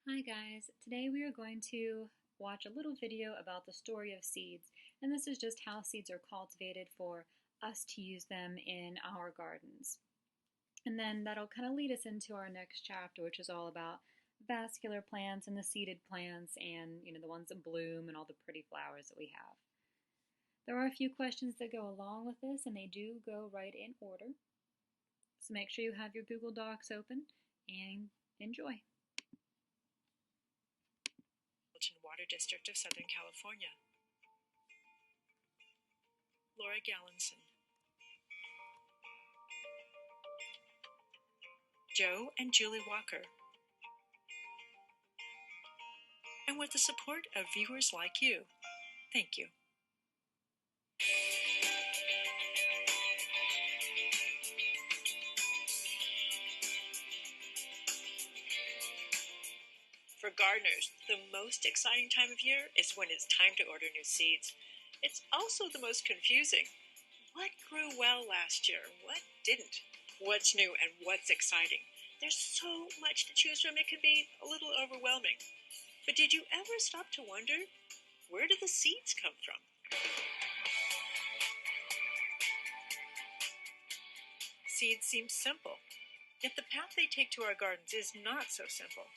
Hi guys, today we are going to watch a little video about the story of seeds, and this is just how seeds are cultivated for us to use them in our gardens. And then that'll kind of lead us into our next chapter, which is all about vascular plants and the seeded plants and, the ones that bloom and all the pretty flowers that we have. There are a few questions that go along with this, and they do go right in order. So make sure you have your Google Docs open and enjoy. Water District of Southern California. Laura Gallinson. Joe and Julie Walker. And with the support of viewers like you, thank you. For gardeners, the most exciting time of year is when it's time to order new seeds. It's also the most confusing. What grew well last year? What didn't? What's new and what's exciting? There's so much to choose from, it can be a little overwhelming. But did you ever stop to wonder, where do the seeds come from? Seeds seem simple, yet the path they take to our gardens is not so simple.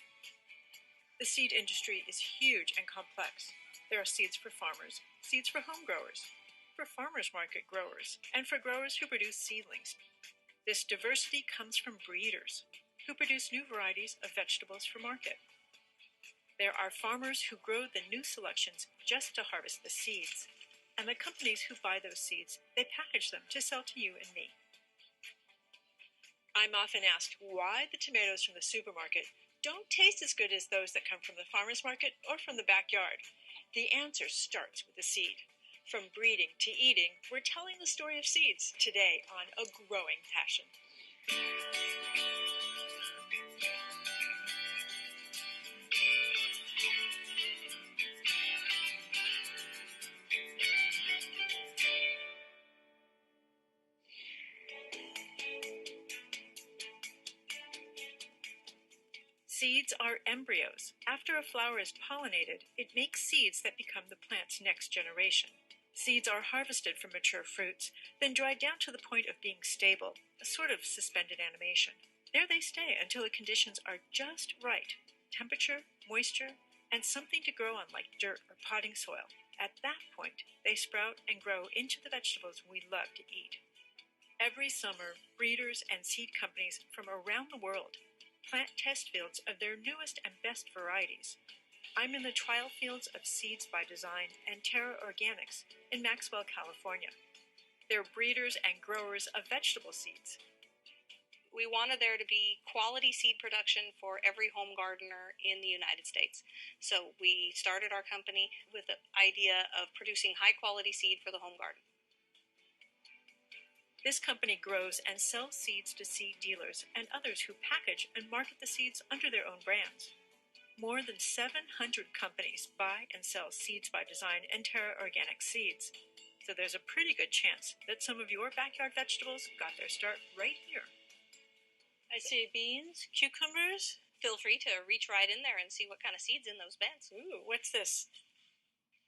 The seed industry is huge and complex. There are seeds for farmers, seeds for home growers, for farmers market growers, and for growers who produce seedlings. This diversity comes from breeders, who produce new varieties of vegetables for market. There are farmers who grow the new selections just to harvest the seeds, and the companies who buy those seeds, they package them to sell to you and me. I'm often asked why the tomatoes from the supermarket don't taste as good as those that come from the farmer's market or from the backyard. The answer starts with the seed. From breeding to eating, we're telling the story of seeds today on A Growing Passion. Seeds are embryos. After a flower is pollinated, it makes seeds that become the plant's next generation. Seeds are harvested from mature fruits, then dried down to the point of being stable, a sort of suspended animation. There they stay until the conditions are just right: temperature, moisture, and something to grow on like dirt or potting soil. At that point, they sprout and grow into the vegetables we love to eat. Every summer, breeders and seed companies from around the world plant test fields of their newest and best varieties. I'm in the trial fields of Seeds by Design and Terra Organics in Maxwell, California. They're breeders and growers of vegetable seeds. We wanted there to be quality seed production for every home gardener in the United States. So we started our company with the idea of producing high quality seed for the home garden. This company grows and sells seeds to seed dealers and others who package and market the seeds under their own brands. More than 700 companies buy and sell Seeds by Design and Terra Organic seeds. So there's a pretty good chance that some of your backyard vegetables got their start right here. I see beans, cucumbers. Feel free to reach right in there and see what kind of seeds in those beds. Ooh, what's this?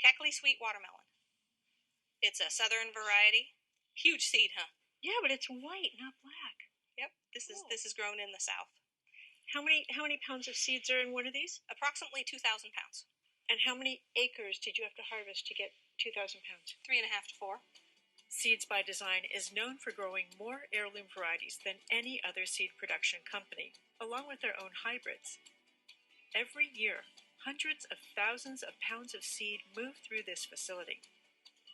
Keckley sweet watermelon. It's a southern variety. Huge seed, huh? Yeah, but it's white, not black. Yep, this is grown in the South. How many pounds of seeds are in one of these? Approximately 2,000 pounds. And how many acres did you have to harvest to get 2,000 pounds? 3.5 to 4. Seeds by Design is known for growing more heirloom varieties than any other seed production company, along with their own hybrids. Every year, hundreds of thousands of pounds of seed move through this facility.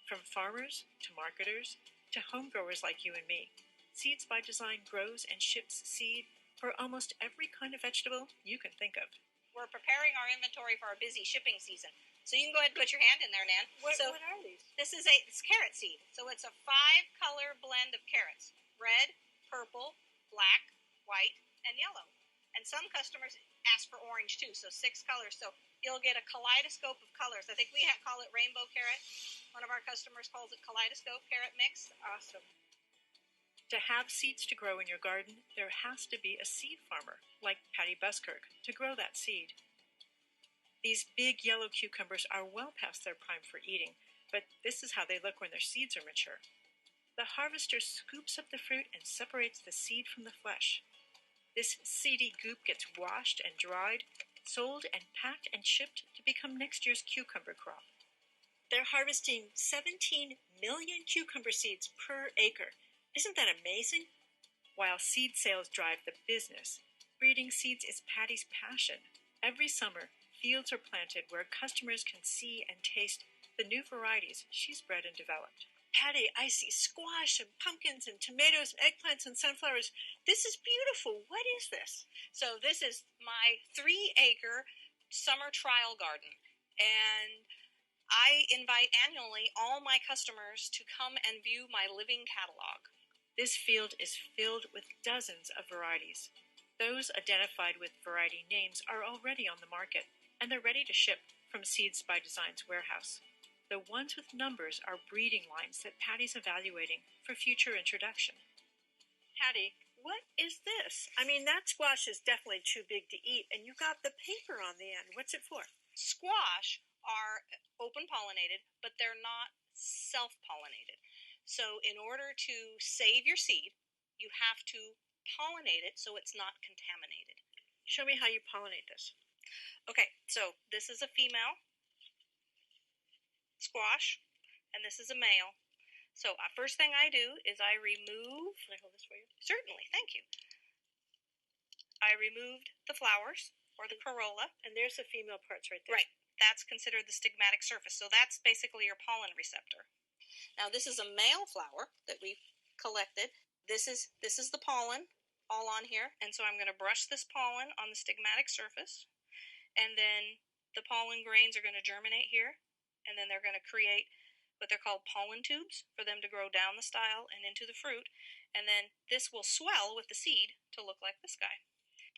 From farmers to marketers to home growers like you and me, Seeds by Design grows and ships seed for almost every kind of vegetable you can think of. We're preparing our inventory for our busy shipping season. So you can go ahead and put your hand in there, Nan. What are these? It's carrot seed. So it's a 5-color blend of carrots: red, purple, black, white, and yellow. And some customers ask for orange too, so 6 colors. So you'll get a kaleidoscope of colors. I think we call it rainbow carrot. One of our customers calls it kaleidoscope carrot mix. Awesome. To have seeds to grow in your garden, there has to be a seed farmer, like Patty Buskirk, to grow that seed. These big yellow cucumbers are well past their prime for eating, but this is how they look when their seeds are mature. The harvester scoops up the fruit and separates the seed from the flesh. This seedy goop gets washed and dried, sold and packed and shipped to become next year's cucumber crop. They're harvesting 17 million cucumber seeds per acre. Isn't that amazing? While seed sales drive the business, breeding seeds is Patty's passion. Every summer, fields are planted where customers can see and taste the new varieties she's bred and developed. Patty, I see squash and pumpkins and tomatoes and eggplants and sunflowers. This is beautiful. What is this? So this is my 3-acre summer trial garden. And I invite annually all my customers to come and view my living catalog. This field is filled with dozens of varieties. Those identified with variety names are already on the market, and they're ready to ship from Seeds by Design's warehouse. The ones with numbers are breeding lines that Patty's evaluating for future introduction. Patty, what is this? I mean, that squash is definitely too big to eat, and you got the paper on the end. What's it for? Squash are open pollinated, but they're not self-pollinated. So in order to save your seed, you have to pollinate it so it's not contaminated. Show me how you pollinate this. Okay, so this is a female squash, and this is a male. So first thing I do is I remove... Can I hold this for you? Certainly, thank you. I removed the flowers, or the corolla. And there's the female parts right there. Right, that's considered the stigmatic surface. So that's basically your pollen receptor. Now this is a male flower that we collected. This is the pollen all on here, and so I'm going to brush this pollen on the stigmatic surface, and then the pollen grains are going to germinate here, and then they're going to create what they're called pollen tubes for them to grow down the style and into the fruit, and then this will swell with the seed to look like this guy.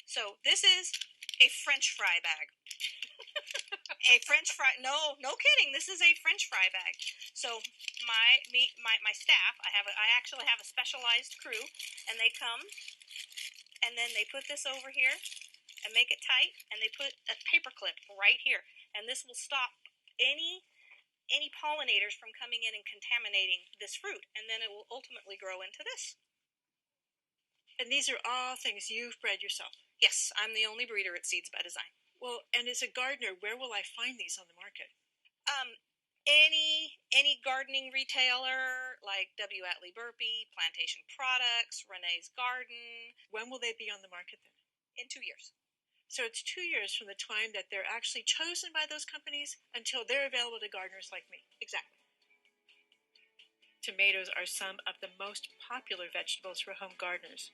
So this is a French fry bag. A French fry, no kidding, this is a French fry bag. So my staff, I actually have a specialized crew, and they come, and then they put this over here and make it tight, and they put a paper clip right here, and this will stop any pollinators from coming in and contaminating this fruit, and then it will ultimately grow into this. And these are all things you've bred yourself? Yes, I'm the only breeder at Seeds by Design. Well, and as a gardener, where will I find these on the market? Any gardening retailer like W. Atlee Burpee, Plantation Products, Renee's Garden. When will they be on the market then? In 2 years. So it's 2 years from the time that they're actually chosen by those companies until they're available to gardeners like me. Exactly. Tomatoes are some of the most popular vegetables for home gardeners.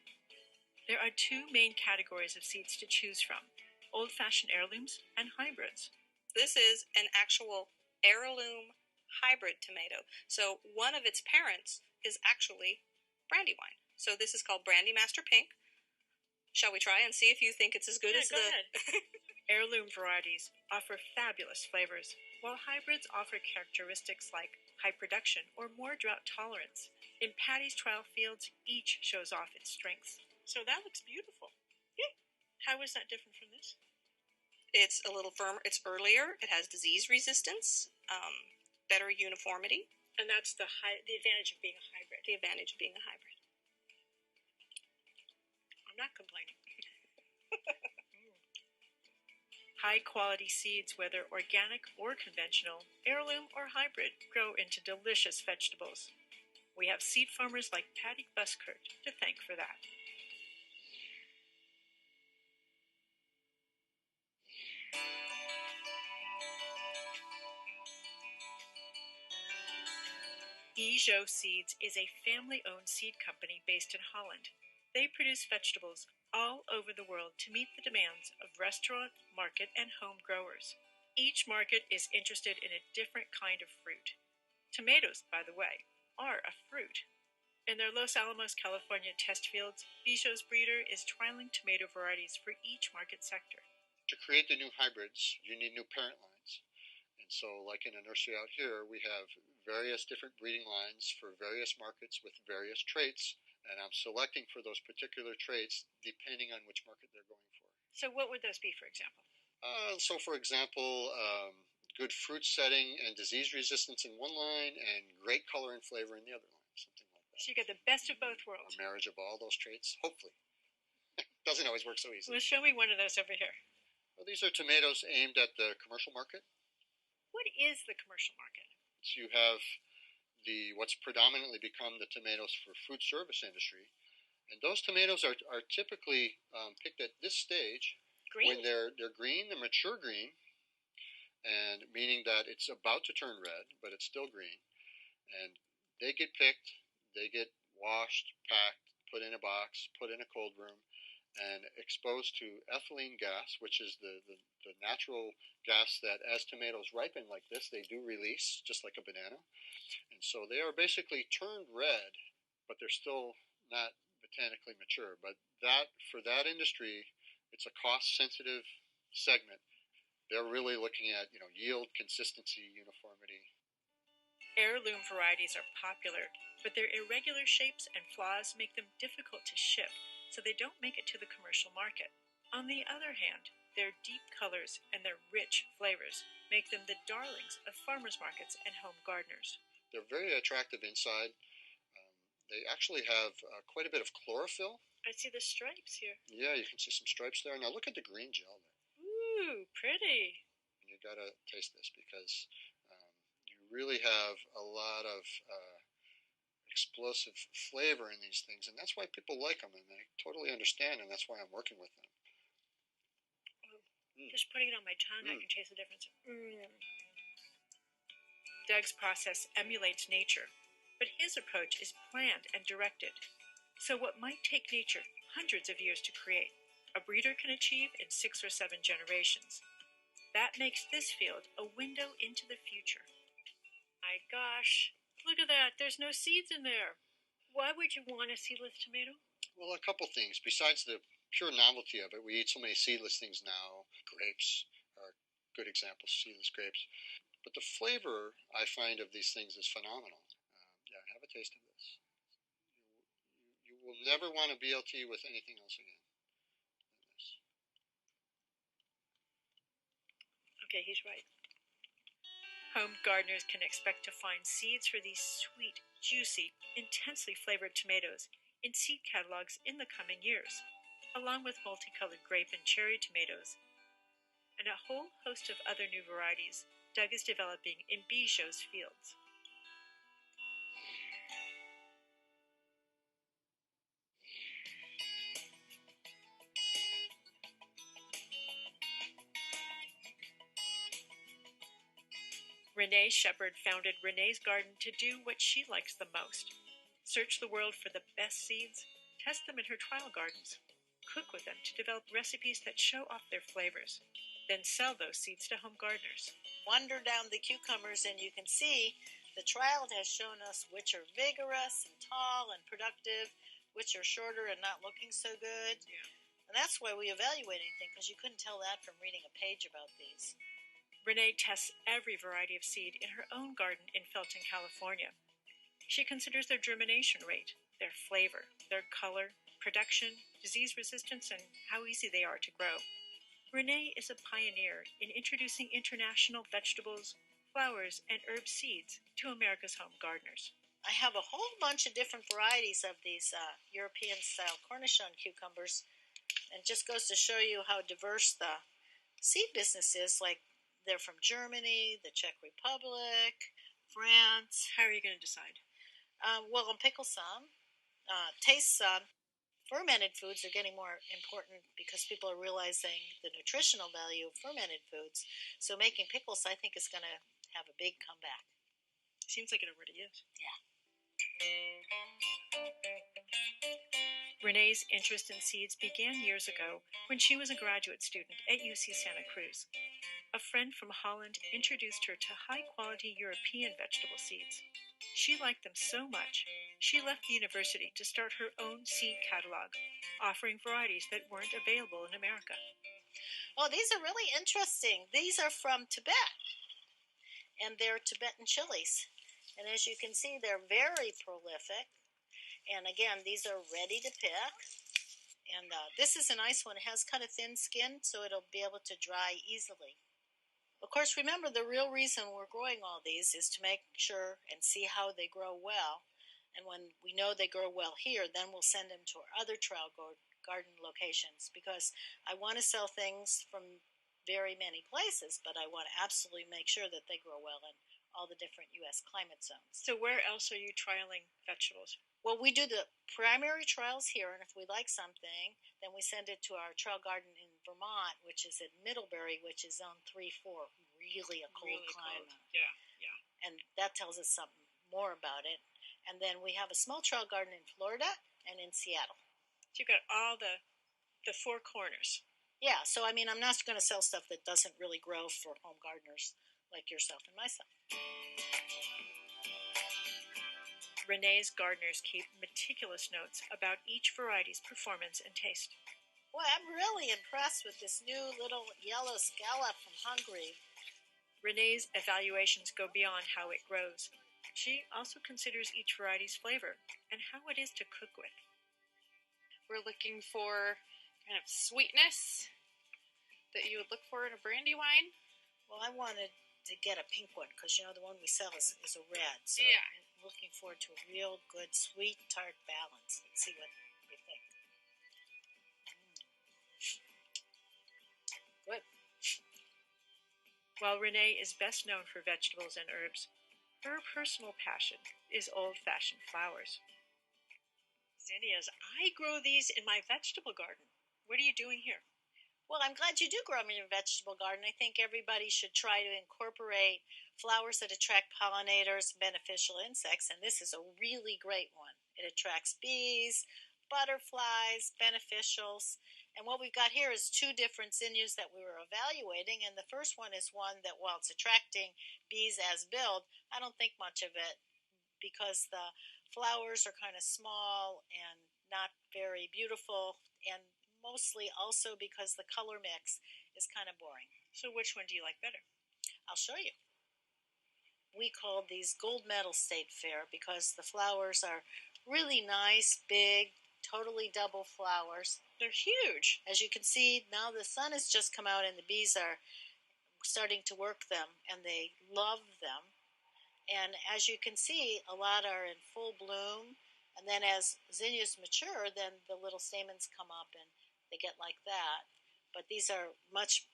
There are 2 main categories of seeds to choose from: old-fashioned heirlooms and hybrids. This is an actual heirloom hybrid tomato. So one of its parents is actually Brandywine. So this is called Brandy Master Pink. Shall we try and see if you think it's as good as go ahead. Heirloom varieties offer fabulous flavors, while hybrids offer characteristics like high production or more drought tolerance. In Patty's trial fields, each shows off its strengths. So that looks beautiful. Yeah. How is that different from this? It's a little firmer. It's earlier. It has disease resistance, better uniformity. And that's the advantage of being a hybrid. The advantage of being a hybrid. I'm not complaining. High-quality seeds, whether organic or conventional, heirloom or hybrid, grow into delicious vegetables. We have seed farmers like Patty Buskirk to thank for that. Bijou Seeds is a family-owned seed company based in Holland. They produce vegetables all over the world to meet the demands of restaurant, market, and home growers. Each market is interested in a different kind of fruit. Tomatoes, by the way, are a fruit. In their Los Alamos, California test fields, Bijou's breeder is trialing tomato varieties for each market sector. To create the new hybrids, you need new parent lines. And so, like in a nursery out here, we have various different breeding lines for various markets with various traits, and I'm selecting for those particular traits depending on which market they're going for. So what would those be, for example? So, for example, good fruit setting and disease resistance in one line, and great color and flavor in the other line, something like that. So you get the best of both worlds. A marriage of all those traits, hopefully. Doesn't always work so easily. Well, show me one of those over here. Well, these are tomatoes aimed at the commercial market. What is the commercial market? So you have what's predominantly become the tomatoes for food service industry, and those tomatoes are typically picked at this stage Green? when they're green, they're mature green, and meaning that it's about to turn red, but it's still green, and they get picked, they get washed, packed, put in a box, put in a cold room, and exposed to ethylene gas, which is the natural gas that as tomatoes ripen like this, they do release, just like a banana. And so they are basically turned red, but they're still not botanically mature. But for that industry, it's a cost-sensitive segment. They're really looking at yield, consistency, uniformity. Heirloom varieties are popular, but their irregular shapes and flaws make them difficult to ship, so they don't make it to the commercial market. On the other hand, their deep colors and their rich flavors make them the darlings of farmers markets and home gardeners. They're very attractive inside. They actually have quite a bit of chlorophyll. I see the stripes here. Yeah, you can see some stripes there. Now look at the green gel there. Ooh, pretty. You gotta taste this because you really have a lot of explosive flavor in these things, and that's why people like them, and I totally understand, and that's why I'm working with them. Just putting it on my tongue, I can taste the difference. Doug's process emulates nature, but his approach is planned and directed. So what might take nature hundreds of years to create, a breeder can achieve in 6 or 7 generations. That makes this field a window into the future. My gosh, look at that. There's no seeds in there. Why would you want a seedless tomato? Well, a couple things. Besides the pure novelty of it, we eat so many seedless things now. Grapes are good examples, seedless grapes. But the flavor, I find, of these things is phenomenal. Yeah, have a taste of this. You will never want a BLT with anything else again than this. Okay, he's right. Home gardeners can expect to find seeds for these sweet, juicy, intensely flavored tomatoes in seed catalogs in the coming years, along with multicolored grape and cherry tomatoes, and a whole host of other new varieties Doug is developing in Bijot's fields. Renee Shepard founded Renee's Garden to do what she likes the most: search the world for the best seeds, test them in her trial gardens, cook with them to develop recipes that show off their flavors, then sell those seeds to home gardeners. Wander down the cucumbers and you can see the trial has shown us which are vigorous and tall and productive, which are shorter and not looking so good. Yeah. And that's why we evaluate anything, because you couldn't tell that from reading a page about these. Renee tests every variety of seed in her own garden in Felton, California. She considers their germination rate, their flavor, their color, production, disease resistance, and how easy they are to grow. Renee is a pioneer in introducing international vegetables, flowers, and herb seeds to America's home gardeners. I have a whole bunch of different varieties of these European-style Cornichon cucumbers, and it just goes to show you how diverse the seed business is. Like, they're from Germany, the Czech Republic, France. How are you going to decide? Well, I'll pickle some. Taste some. Fermented foods are getting more important because people are realizing the nutritional value of fermented foods. So making pickles, I think, is going to have a big comeback. Seems like it already is. Yeah. Renee's interest in seeds began years ago when she was a graduate student at UC Santa Cruz. A friend from Holland introduced her to high-quality European vegetable seeds. She liked them so much, she left the university to start her own seed catalog, offering varieties that weren't available in America. Oh, these are really interesting. These are from Tibet, and they're Tibetan chilies. And as you can see, they're very prolific. And again, these are ready to pick. And this is a nice one. It has kind of thin skin, so it'll be able to dry easily. Of course, remember the real reason we're growing all these is to make sure and see how they grow well. And when we know they grow well here, then we'll send them to our other trail garden locations, because I want to sell things from very many places, but I want to absolutely make sure that they grow well in all the different U.S. climate zones. So where else are you trialing vegetables? Well, we do the primary trials here, and if we like something, then we send it to our trail garden in Vermont, which is at Middlebury, which is zone 3-4, really a cold climate. Yeah, yeah. And that tells us something more about it. And then we have a small trail garden in Florida and in Seattle. So you've got all the four corners. Yeah, so I mean, I'm not going to sell stuff that doesn't really grow for home gardeners like yourself and myself. Renee's gardeners keep meticulous notes about each variety's performance and taste. Boy, I'm really impressed with this new little yellow scallop from Hungary. Renee's evaluations go beyond how it grows. She also considers each variety's flavor and how it is to cook with. We're looking for kind of sweetness that you would look for in a brandy wine. Well, I wanted to get a pink one because, you know, the one we sell is a red. So Yeah. I'm looking forward to a real good sweet tart balance. Let's see what we think. Good. While Renee is best known for vegetables and herbs, her personal passion is old-fashioned flowers. Zinnias, I grow these in my vegetable garden. What are you doing here? Well, I'm glad you do grow them in your vegetable garden. I think everybody should try to incorporate flowers that attract pollinators, beneficial insects, and this is a really great one. It attracts bees, butterflies, beneficials, and what we've got here is two different zinnias that we were evaluating, and the first one is one that, while it's attracting bees as billed, I don't think much of it because the flowers are kind of small and not very beautiful, and mostly also because the color mix is kind of boring. So which one do you like better? I'll show you. We called these Gold Medal State Fair because the flowers are really nice, big, totally double flowers. They're huge. As you can see, now the sun has just come out and the bees are starting to work them, and they love them. And as you can see, a lot are in full bloom, and then as zinnias mature, then the little stamens come up and they get like that. But these are much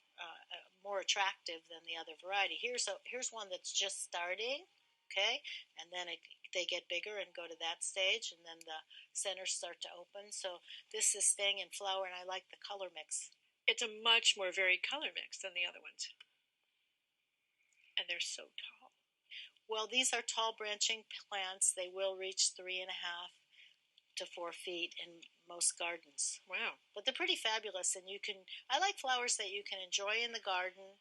more attractive than the other variety. Here's one that's just starting, okay, and then they get bigger and go to that stage, and then the centers start to open. So this is staying in flower, and I like the color mix. It's a much more varied color mix than the other ones. And they're so tall. Well, these are tall branching plants. They will reach 3.5 to 4 feet in most gardens. Wow. But they're pretty fabulous, and I like flowers that you can enjoy in the garden.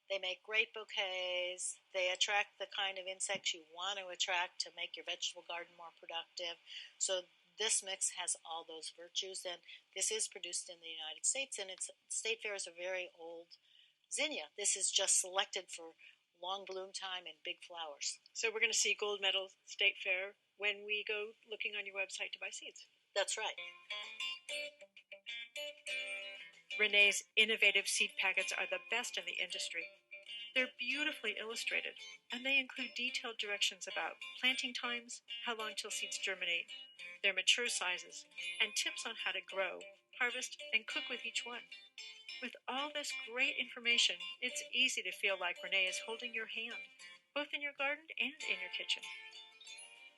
They make great bouquets. They attract the kind of insects you want to attract to make your vegetable garden more productive. So this mix has all those virtues, and this is produced in the United States, and State Fair is a very old zinnia. This is just selected for long bloom time and big flowers. So we're going to see Gold Medal State Fair when we go looking on your website to buy seeds. That's right. Renee's innovative seed packets are the best in the industry. They're beautifully illustrated, and they include detailed directions about planting times, how long till seeds germinate, their mature sizes, and tips on how to grow, harvest, and cook with each one. With all this great information, it's easy to feel like Renee is holding your hand, both in your garden and in your kitchen.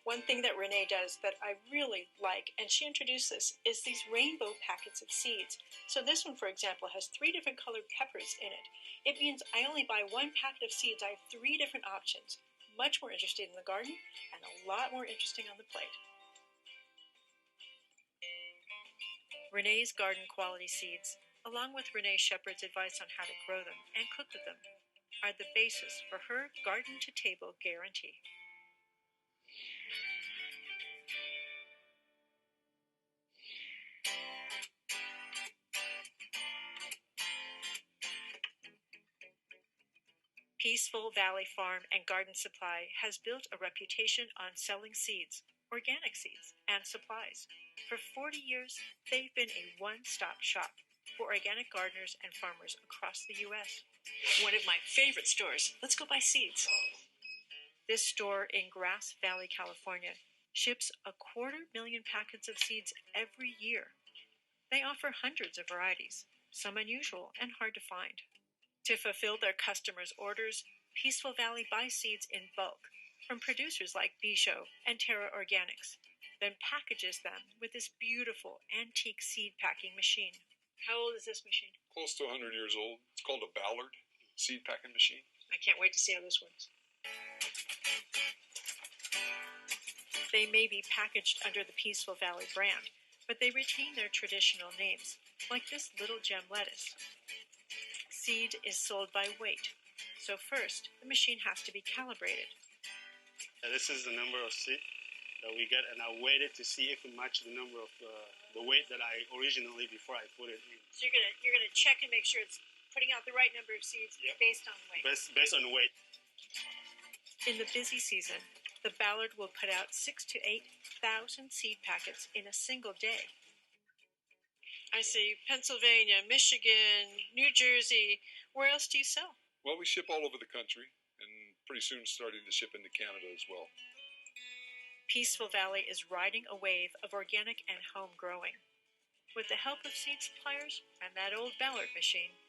One thing that Renee does that I really like, and she introduced this, is these rainbow packets of seeds. So this one, for example, has 3 different colored peppers in it. It means I only buy 1 packet of seeds. I have 3 different options. Much more interesting in the garden, and a lot more interesting on the plate. Renee's garden quality seeds, along with Renee Shepherd's advice on how to grow them and cook with them, are the basis for her garden-to-table guarantee. Peaceful Valley Farm and Garden Supply has built a reputation on selling seeds, organic seeds, and supplies. For 40 years, they've been a one-stop shop for organic gardeners and farmers across the U.S. One of my favorite stores. Let's go buy seeds. This store in Grass Valley, California, ships 250,000 packets of seeds every year. They offer hundreds of varieties, some unusual and hard to find. To fulfill their customers' orders, Peaceful Valley buys seeds in bulk from producers like Bijot and Terra Organics, then packages them with this beautiful antique seed packing machine. How old is this machine? Close to 100 years old. It's called a Ballard seed packing machine. I can't wait to see how this works. They may be packaged under the Peaceful Valley brand, but they retain their traditional names, like this little gem lettuce. Seed is sold by weight, so first the machine has to be calibrated. This is the number of seed that we get, and I weighed it to see if it matched the number of the weight that I originally before I put it in. So you're gonna check and make sure it's putting out the right number of seeds based on weight. Based on weight. In the busy season, the Ballard will put out 6,000 to 8,000 seed packets in a single day. I see Pennsylvania, Michigan, New Jersey. Where else do you sell? Well, we ship all over the country, and pretty soon starting to ship into Canada as well. Peaceful Valley is riding a wave of organic and home growing. With the help of seed suppliers and that old Ballard machine,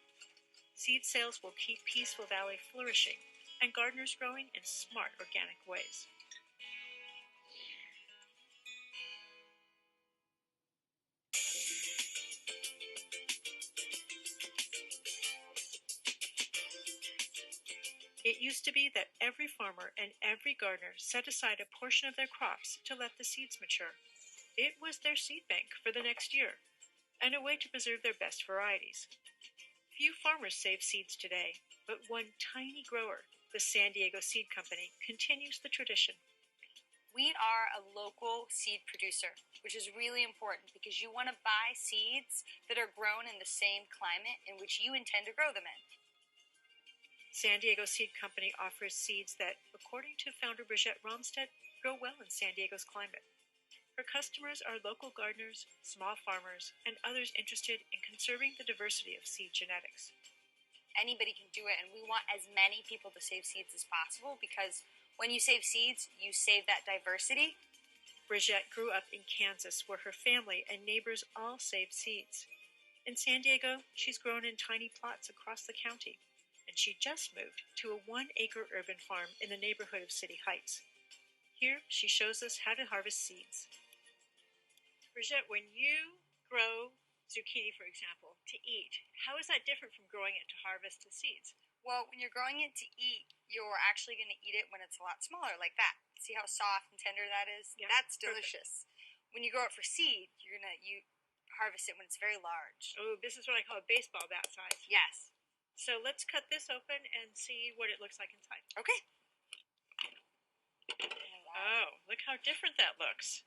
seed sales will keep Peaceful Valley flourishing and gardeners growing in smart organic ways. It used to be that every farmer and every gardener set aside a portion of their crops to let the seeds mature. It was their seed bank for the next year, and a way to preserve their best varieties. Few farmers save seeds today, but one tiny grower, the San Diego Seed Company, continues the tradition. We are a local seed producer, which is really important because you want to buy seeds that are grown in the same climate in which you intend to grow them in. San Diego Seed Company offers seeds that, according to founder Brigitte Romstedt, grow well in San Diego's climate. Her customers are local gardeners, small farmers, and others interested in conserving the diversity of seed genetics. Anybody can do it, and we want as many people to save seeds as possible because when you save seeds, you save that diversity. Brigitte grew up in Kansas, where her family and neighbors all saved seeds. In San Diego, she's grown in tiny plots across the county, and she just moved to a 1-acre urban farm in the neighborhood of City Heights. Here, she shows us how to harvest seeds. Brigitte, when you grow zucchini, for example, to eat, how is that different from growing it to harvest the seeds? Well, when you're growing it to eat, you're actually going to eat it when it's a lot smaller, like that. See how soft and tender that is? Yeah, that's delicious. Perfect. When you grow it for seed, you harvest it when it's very large. Oh, this is what I call a baseball bat size. Yes. So let's cut this open and see what it looks like inside. Okay. Oh, look how different that looks.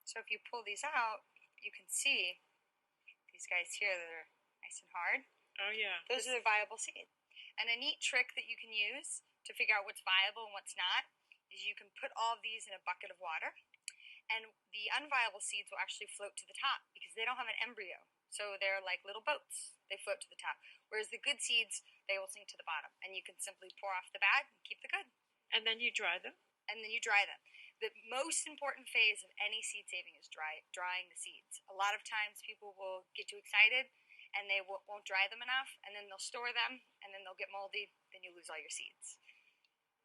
So if you pull these out, you can see these guys here that are nice and hard. Oh, yeah. Those are the viable seeds. And a neat trick that you can use to figure out what's viable and what's not is you can put all of these in a bucket of water, and the unviable seeds will actually float to the top because they don't have an embryo. So they're like little boats. They float to the top. Whereas the good seeds, they will sink to the bottom. And you can simply pour off the bag and keep the good. And then you dry them? And then you dry them. The most important phase of any seed saving is drying the seeds. A lot of times people will get too excited and they won't dry them enough, and then they'll store them, and then they'll get moldy, then you lose all your seeds.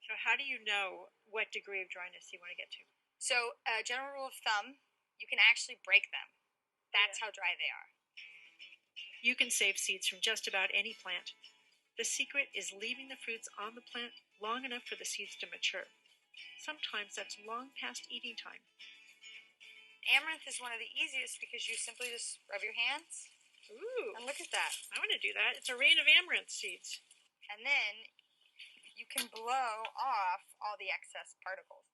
So how do you know what degree of dryness you want to get to? So a general rule of thumb, you can actually break them. That's how dry they are. You can save seeds from just about any plant. The secret is leaving the fruits on the plant long enough for the seeds to mature. Sometimes that's long past eating time. Amaranth is one of the easiest because you simply just rub your hands. Ooh. And look at that. I want to do that. It's a rain of amaranth seeds. And then you can blow off all the excess particles.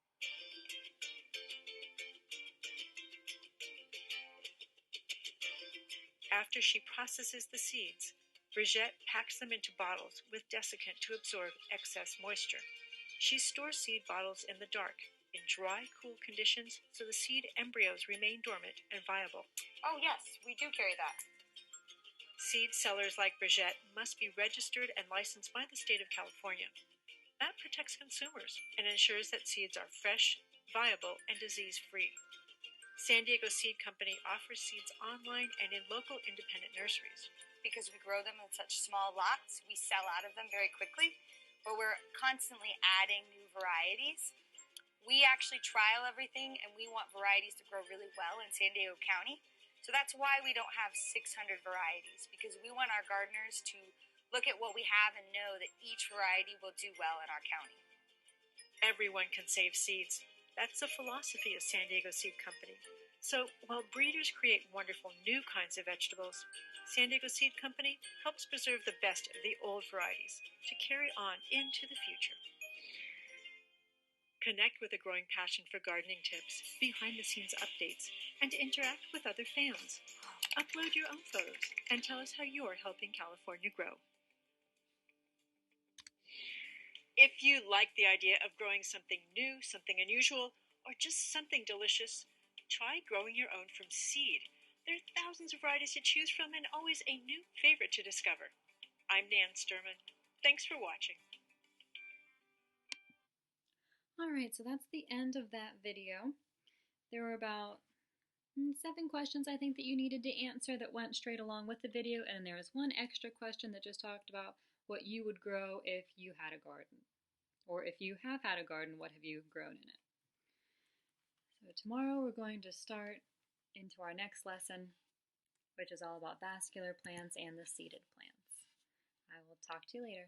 After she processes the seeds, Brigitte packs them into bottles with desiccant to absorb excess moisture. She stores seed bottles in the dark, in dry, cool conditions so the seed embryos remain dormant and viable. Oh yes, we do carry that. Seed sellers like Brigitte must be registered and licensed by the state of California. That protects consumers and ensures that seeds are fresh, viable, and disease-free. San Diego Seed Company offers seeds online and in local independent nurseries. Because we grow them in such small lots, we sell out of them very quickly, but we're constantly adding new varieties. We actually trial everything, and we want varieties to grow really well in San Diego County. So that's why we don't have 600 varieties, because we want our gardeners to look at what we have and know that each variety will do well in our county. Everyone can save seeds. That's the philosophy of San Diego Seed Company. So while breeders create wonderful new kinds of vegetables, San Diego Seed Company helps preserve the best of the old varieties to carry on into the future. Connect with a growing passion for gardening tips, behind-the-scenes updates, and interact with other fans. Upload your own photos and tell us how you're helping California grow. If you like the idea of growing something new, something unusual, or just something delicious, try growing your own from seed. There are thousands of varieties to choose from and always a new favorite to discover. I'm Nan Sturman. Thanks for watching. Alright, so that's the end of that video. There were about 7 questions I think that you needed to answer that went straight along with the video, and there was one extra question that just talked about what you would grow if you had a garden. Or if you have had a garden, what have you grown in it? So tomorrow we're going to start into our next lesson, which is all about vascular plants and the seeded plants. I will talk to you later.